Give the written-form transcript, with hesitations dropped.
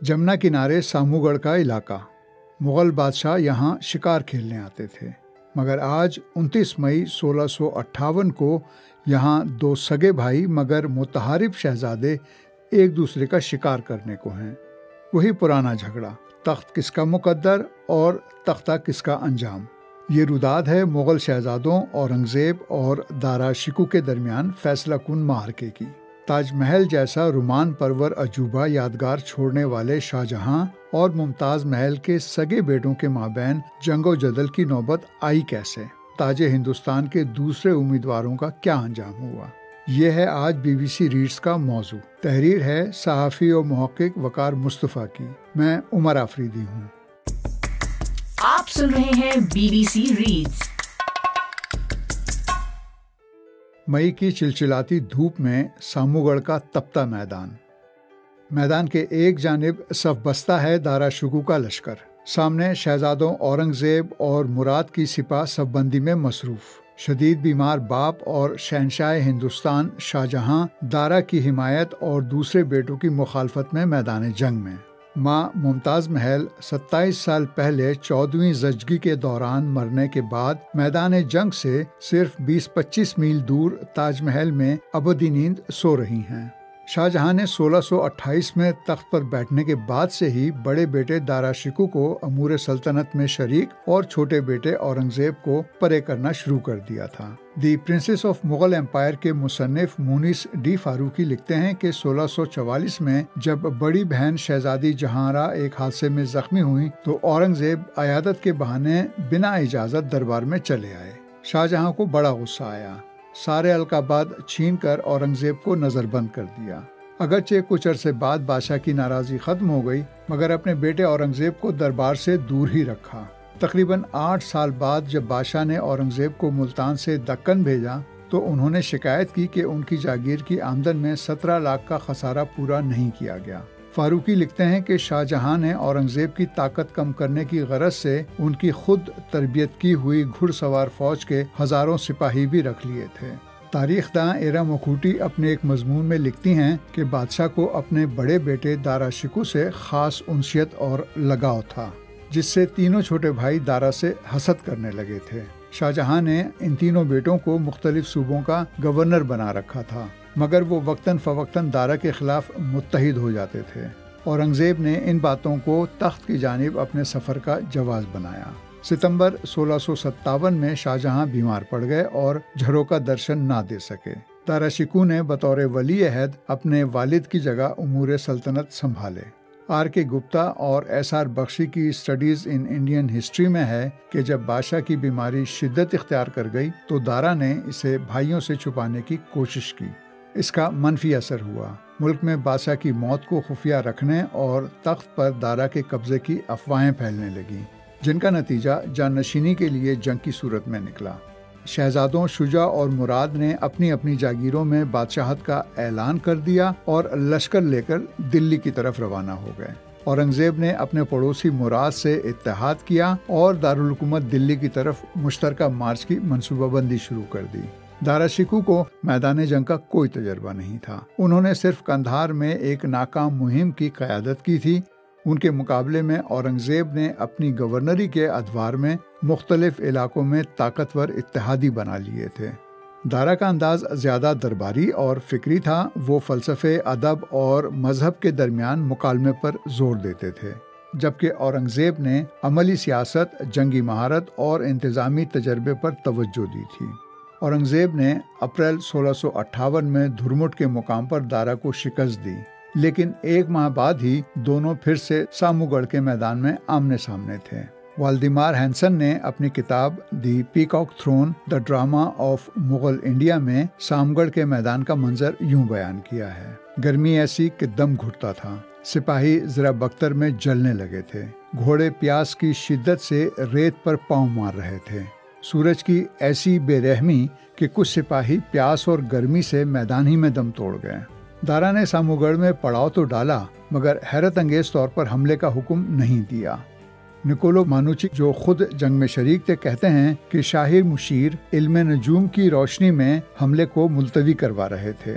جمنا کنارے سامو گڑھ کا علاقہ۔ مغل بادشاہ یہاں شکار کھیلنے آتے تھے، مگر آج 29 مئی 1658 کو یہاں دو سگے بھائی مگر متحارب شہزادے ایک دوسرے کا شکار کرنے کو ہیں۔ وہی پرانا جھگڑا، تخت کس کا مقدر اور تختہ کس کا انجام۔ یہ روداد ہے مغل شہزادوں اورنگزیب اور دارا شکوہ کے درمیان فیصلہ کن معرکے کی۔ تاج محل جیسا رومان پرور عجوبہ یادگار چھوڑنے والے شاہ جہاں اور ممتاز محل کے سگے بیٹوں کے مابین جنگ و جدل کی نوبت آئی کیسے؟ تاج ہندوستان کے دوسرے امیدواروں کا کیا انجام ہوا؟ یہ ہے آج BBC ریڈز کا موضوع۔ تحریر ہے صحافی و محقق وقار مصطفیٰ کی۔ میں عمر آفریدی ہوں۔ آپ سن رہے ہیں BBC ریڈز۔ مئی کی چلچلاتی دھوپ میں سامو گڑھ کا تپتا میدان کے ایک جانب صف بستہ ہے دارا شکوہ کا لشکر، سامنے شہزادوں اورنگزیب اور مراد کی سپاہ صف بندی میں مصروف۔ شدید بیمار باپ اور شہنشاہ ہندوستان شاہ جہاں دارا کی حمایت اور دوسرے بیٹوں کی مخالفت میں میدان جنگ میں۔ ماں ممتاز محل 27 سال پہلے 14ویں زچگی کے دوران مرنے کے بعد میدان جنگ سے صرف 20-25 میل دور تاج محل میں ابدی نیند سو رہی ہیں۔ شاہ جہاں نے 1628 میں تخت پر بیٹھنے کے بعد سے ہی بڑے بیٹے دارا شکوہ کو امور سلطنت میں شریک اور چھوٹے بیٹے اورنگزیب کو پرے کرنا شروع کر دیا تھا۔ دی پرنسس آف مغل امپائر کے مصنف مونس ڈی فاروقی لکھتے ہیں کہ 1644 میں جب بڑی بہن شہزادی جہاں ایک حادثے میں زخمی ہوئی تو اورنگزیب عیادت کے بہانے بنا اجازت دربار میں چلے آئے۔ شاہ جہاں کو بڑا غصہ آیا، سارے القابات چھین کر اورنگزیب کو نظر بند کر دیا۔ اگرچہ کچھ عرصے بعد بادشاہ کی ناراضی ختم ہو گئی، مگر اپنے بیٹے اورنگزیب کو دربار سے دور ہی رکھا۔ تقریباً 8 سال بعد جب بادشاہ نے اورنگزیب کو ملتان سے دکن بھیجا تو انہوں نے شکایت کی کہ ان کی جاگیر کی آمدن میں 17 لاکھ کا خسارہ پورا نہیں کیا گیا۔ فاروقی لکھتے ہیں کہ شاہ جہاں نے اورنگزیب کی طاقت کم کرنے کی غرض سے ان کی خود تربیت کی ہوئی گھڑ سوار فوج کے ہزاروں سپاہی بھی رکھ لیے تھے۔ تاریخ داں ایرا مکھوٹی اپنے ایک مضمون میں لکھتی ہیں کہ بادشاہ کو اپنے بڑے بیٹے دارا شکوہ سے خاص انسیت اور لگاؤ تھا، جس سے تینوں چھوٹے بھائی دارا سے حسد کرنے لگے تھے۔ شاہ جہاں نے ان تینوں بیٹوں کو مختلف صوبوں کا گورنر بنا رکھا تھا، مگر وہ وقتاً فوقتاً دارا کے خلاف متحد ہو جاتے تھے۔ اورنگزیب نے ان باتوں کو تخت کی جانب اپنے سفر کا جواز بنایا۔ ستمبر 1657 میں شاہ جہاں بیمار پڑ گئے اور جھروں کا درشن نہ دے سکے۔ دارا شکوہ نے بطور ولی عہد اپنے والد کی جگہ امور سلطنت سنبھالے۔ آر کے گپتا اور ایس آر بخشی کی اسٹڈیز ان انڈین ہسٹری میں ہے کہ جب بادشاہ کی بیماری شدت اختیار کر گئی تو دارا نے اسے بھائیوں سے چھپانے کی کوشش کی۔ اس کا منفی اثر ہوا۔ ملک میں بادشاہ کی موت کو خفیہ رکھنے اور تخت پر دارا کے قبضے کی افواہیں پھیلنے لگیں، جن کا نتیجہ جانشینی کے لیے جنگ کی صورت میں نکلا۔ شہزادوں شجاع اور مراد نے اپنی اپنی جاگیروں میں بادشاہت کا اعلان کر دیا اور لشکر لے کر دلی کی طرف روانہ ہو گئے۔ اورنگزیب نے اپنے پڑوسی مراد سے اتحاد کیا اور دارالحکومت دلی کی طرف مشترکہ مارچ کی منصوبہ بندی شروع کر دی۔ دارا شکوہ کو میدان جنگ کا کوئی تجربہ نہیں تھا۔ انہوں نے صرف قندھار میں ایک ناکام مہم کی قیادت کی تھی۔ ان کے مقابلے میں اورنگزیب نے اپنی گورنری کے ادوار میں مختلف علاقوں میں طاقتور اتحادی بنا لیے تھے۔ دارا کا انداز زیادہ درباری اور فکری تھا۔ وہ فلسفے، ادب اور مذہب کے درمیان مکالمے پر زور دیتے تھے، جبکہ اورنگزیب نے عملی سیاست، جنگی مہارت اور انتظامی تجربے پر توجہ دی تھی۔ اورنگزیب نے اپریل 1658 میں دھرمٹ کے مقام پر دارا کو شکست دی، لیکن 1 ماہ بعد ہی دونوں پھر سے سامو گڑھ کے میدان میں آمنے سامنے تھے۔ والدیمار ہینسن نے اپنی کتاب the peacock throne the drama of Mughal India میں سامو گڑھ کے میدان کا منظر یوں بیان کیا ہے۔ گرمی ایسی کہ دم گھٹتا تھا، سپاہی ذرا بختر میں جلنے لگے تھے، گھوڑے پیاس کی شدت سے ریت پر پاؤں مار رہے تھے، سورج کی ایسی بے رحمی کہ کچھ سپاہی پیاس اور گرمی سے میدان ہی میں دم توڑ گئے۔ دارا نے سامو گڑھ میں پڑاؤ تو ڈالا، مگر حیرت انگیز طور پر حملے کا حکم نہیں دیا۔ نکولو مانوچی، جو خود جنگ میں شریک تھے، کہتے ہیں کہ شاہی مشیر علم نجوم کی روشنی میں حملے کو ملتوی کروا رہے تھے۔